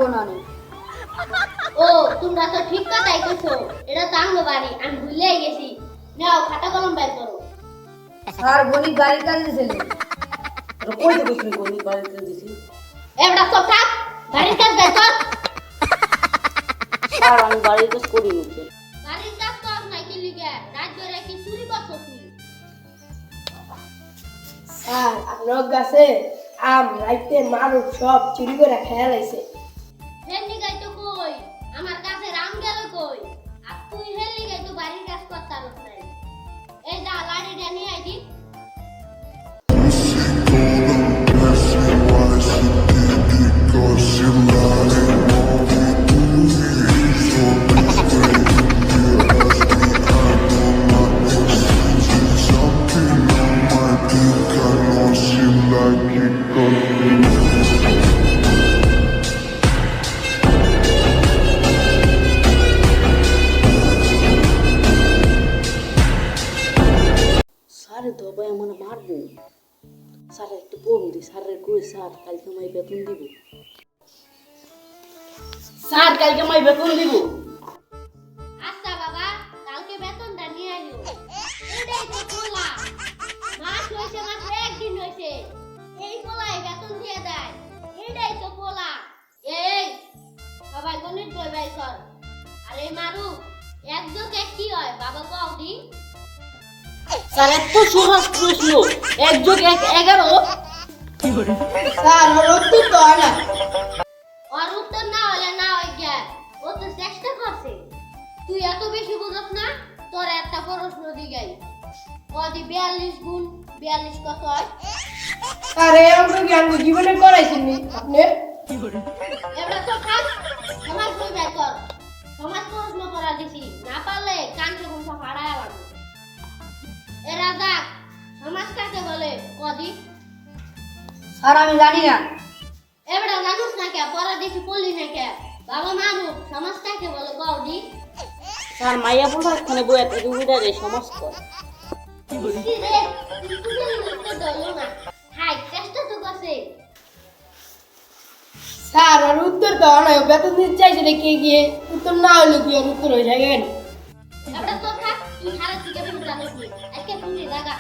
পারবো না নি। ও তোমরা তো ঠিক কথাই কইছো, এটা তো আমগো বাড়ি, আমি ভুলেই গেছি। নাও খাতা কলম বের করো। স্যার গণিত বাড়ির কাজে দিয়েছিলেন। তোরা কই তো কইছিস গণিত বাড়িতে দিছি? এবড়া সব থাক, বাড়ির কাজ বের কর। স্যার আমি বাড়ির কাজ করি নি। বাড়ির কাজ কর না কি লিগে? রাত ধরে কি চুরি করছস তুই? স্যার আপনার কাছে আম রাইতে মারুক সব চুরি করে খেয়ে লাইছে। হেল লিগাই তো কই, আমার কাছে রাম গেল কই? আর তুই হেল লিগাই তো বাড়ির কাজ করতারস নাই। এই যা লাড়িটা নিয়ে আইদি। স্যারে তো ভাই আমার মারবো। স্যার একটু ফোন দি, স্যারের কই স্যার কালকে আমায় বেতন দিব। স্যার কালকে আমায় বেতন দিব। আচ্ছা বাবা, কালকে বেতনটা নিয়ে আইও। এটাই তো পোলা, মাস হইছে মাত্র একদিন হইছে, এই পোলাই বেতন দিয়ে দেয়। এটাই তো পোলা। এই সবাই গণিত বই বাই কর। আরে মারু, এক যোগ এক কি হয় বাবা কও দি? স্যার এত সহজ প্রশ্ন, 1 যোগ 1 11। স্যার ওর উত্তর তো হয় না। ওর উত্তর না হলে না হয় গে, ও তো চেষ্টা করছে। তুই এত বেশি বুঝছ না, তোর একটা প্রশ্ন দিগাই। ওদি 42 গুণ 42 কত হয়? স্যার এই অঙ্ক কি আমি জীবনে করাইছেন নি আপনি? এবার তো থাক, সমাজ বই বের কর। সমাজ প্রশ্ন করা দিছি, না পারলে কানকে গুণ সব হারায় লাগবে। এরা দেখ, সমাজ কাকে বলে কদি? স্যার আমি জানি না। এবারে জানুস না কে, পড়া দিছি পড়লি না কে? বাবা মানু, সমাজ কাকে বলে কদি? স্যার মাইয়া বলবা এখানে বইয়া থেকে উড়ে রে সমাজ কর। কি রে, তুই উত্তর দলো না। হাই, চেষ্টা তো করছে। স্যার ওর উত্তর তো হয় না, ও বেতন দিতে চাইছে কে গিয়ে উত্তর না হলে কি ওর উত্তর হয়ে যায় কেন? এবারে তো থাক, তুই সারা থেকে বের জানিস নি। আজকে তুমি লাগা।